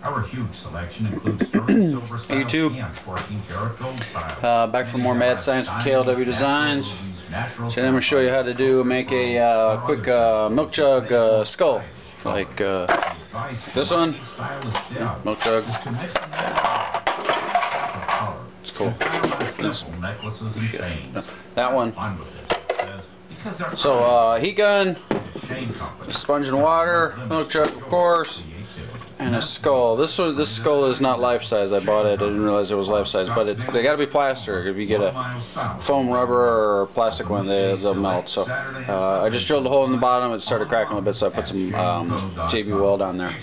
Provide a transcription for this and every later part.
Our huge selection includes sterling silver style YouTube. and 14-karat gold style. Back for more mad science with KLW Designs. So I'm going to show you how to make a quick milk jug skull, like this one. Milk jug. It's cool. That one. So heat gun, sponge and water, milk jug of course, and a skull. This skull is not life size. I bought it. I didn't realize it was life size, but they got to be plastic. If you get a foam rubber or plastic one, they'll melt. So I just drilled a hole in the bottom. It started cracking a little bit, so I put some JB weld on there,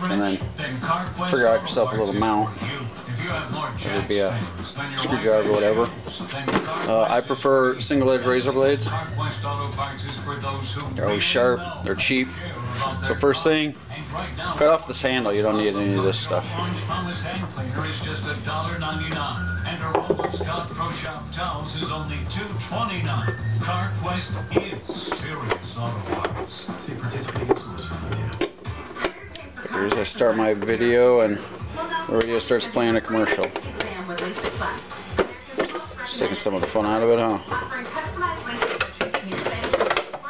and then figure out yourself a little mount. It'd be a screwdriver or whatever. I prefer single edge razor blades. They're always sharp, they're cheap. So first thing, cut off this handle. You don't need any of this stuff. Here's I start my video and the radio starts playing a commercial. Just taking some of the fun out of it, huh?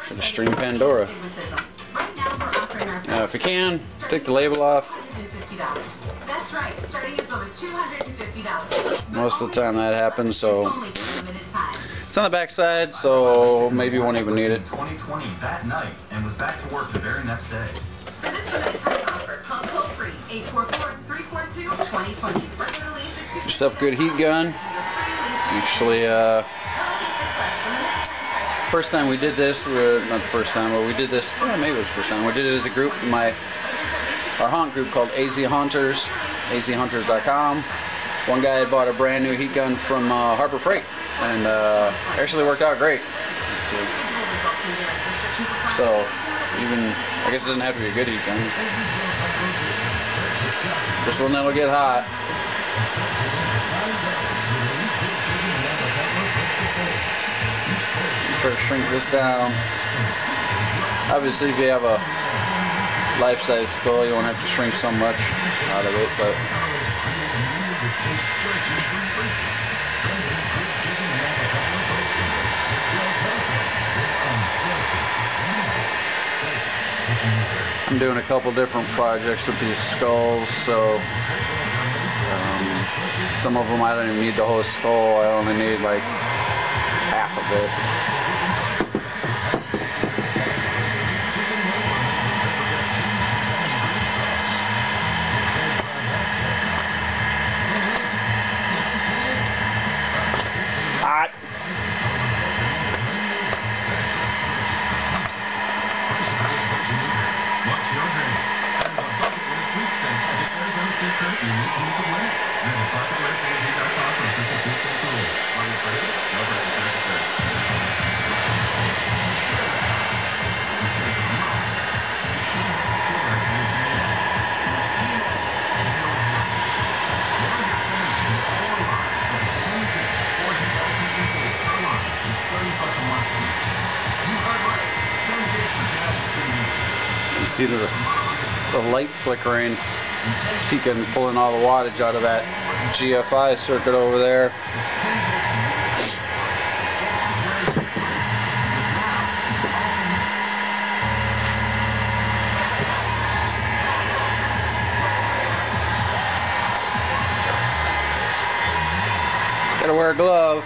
Should have streamed Pandora. If you can, take the label off. Most of the time that happens, so it's on the back side, so maybe you won't even need it. 2020 that night and was back to work the very next day. Yourself a good heat gun. Actually, first time we did this, not the first time, but we did this, maybe it was the first time, we did it as a group in our haunt group called AZ Hunters, azhunters.com. One guy had bought a brand new heat gun from Harbor Freight, and actually worked out great. So, even, I guess it doesn't have to be a good heat gun. Just one that'll get hot. Try to shrink this down. Obviously, if you have a life-size skull, you won't have to shrink so much out of it, but I'm doing a couple different projects with these skulls, so some of them I don't even need the whole skull. I only need like half of it. Hot. You see the light flickering. He can pulling all the wattage out of that GFI circuit over there. Gotta wear a glove.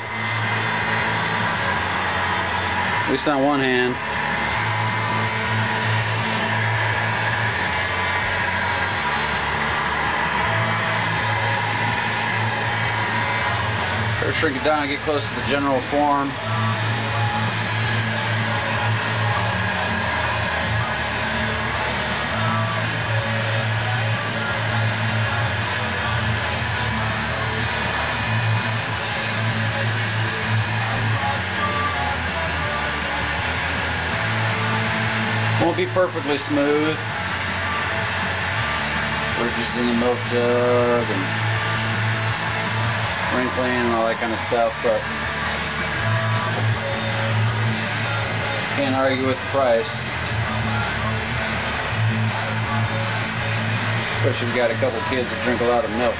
At least on one hand. Try to shrink it down and get close to the general form. Won't be perfectly smooth. We're just in the milk jug and wrinkling and all that kind of stuff, but can't argue with the price. Especially if you got a couple kids that drink a lot of milk.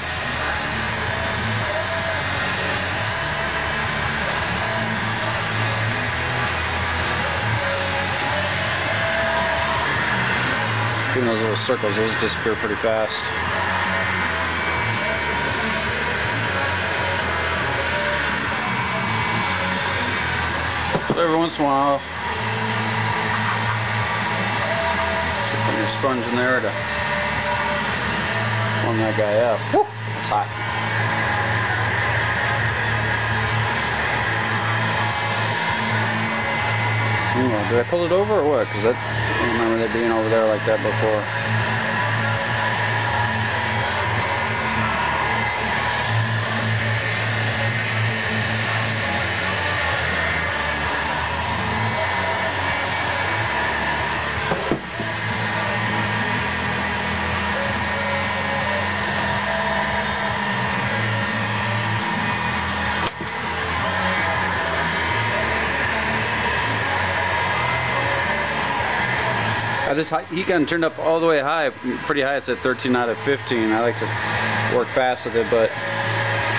Even those little circles, those disappear pretty fast. So every once in a while, put your sponge in there to warm that guy up. Woo, it's hot. Did I pull it over or what? Because I don't remember it being over there like that before. This heat gun turned up all the way high, pretty high. It's at 13 out of 15. I like to work fast with it, but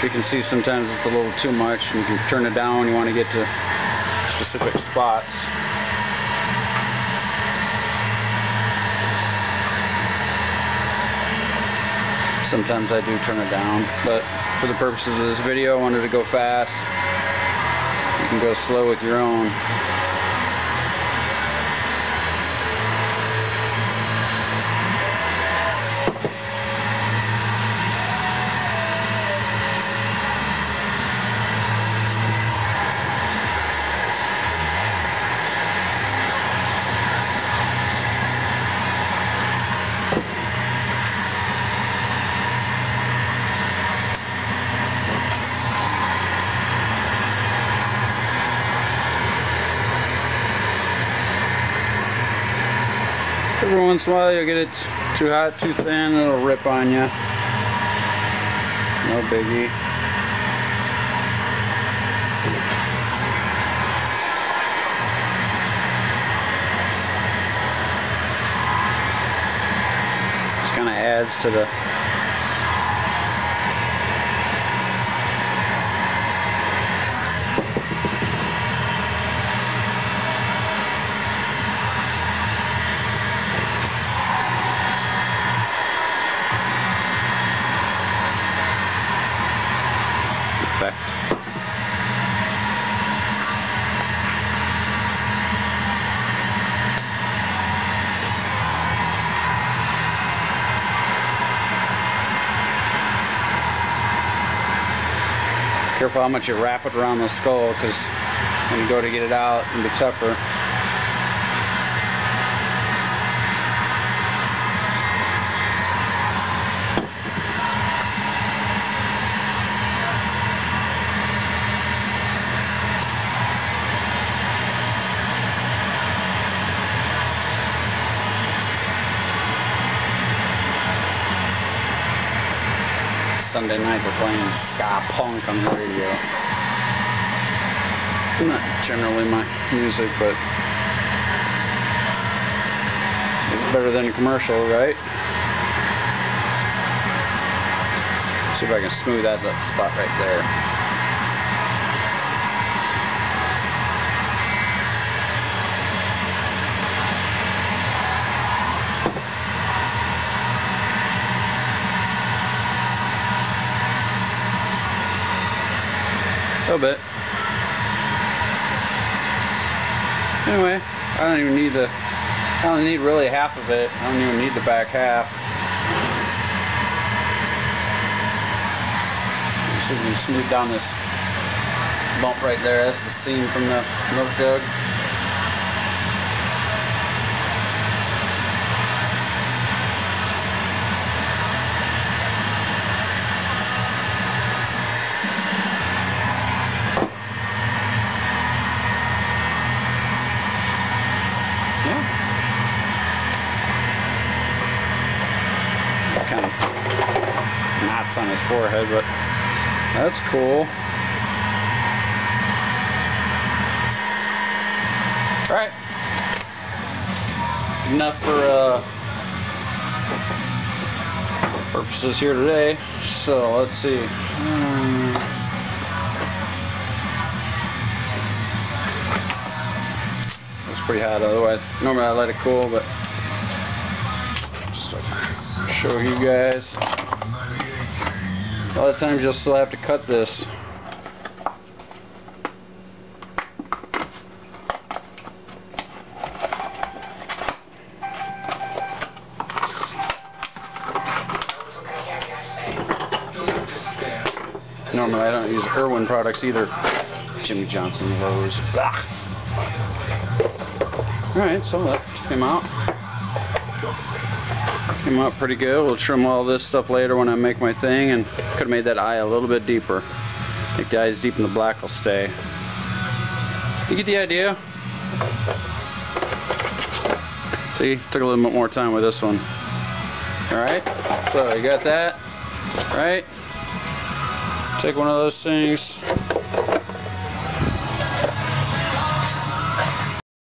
you can see sometimes it's a little too much, and you can turn it down when you want to get to specific spots. Sometimes I do turn it down, but for the purposes of this video, I wanted to go fast. You can go slow with your own. Every once in a while you'll get it too hot, too thin, it'll rip on you. No biggie. Just kind of adds to the effect. Careful how much you wrap it around the skull, because when you go to get it out, it'll be tougher. Sunday night they're playing ska punk on the radio. Not generally my music, but it's better than a commercial, right? See if I can smooth that spot right there. A little bit. Anyway, I don't need really half of it. I don't even need the back half. So we can smooth down this bump right there. That's the seam from the milk jug. Kind of knots on his forehead, but that's cool. Alright. Enough for purposes here today. So let's see. It's pretty hot otherwise. Normally I let it cool, but just so I can show you guys. A lot of times you'll still have to cut this. Normally I don't use Irwin products either. Jimmy Johnson hose. Alright, so that came out. Came out pretty good. We'll trim all this stuff later when I make my thing, and could have made that eye a little bit deeper. Make the eyes deep and the black will stay. You get the idea? See, took a little bit more time with this one. Alright, so you got that, right? Take one of those things,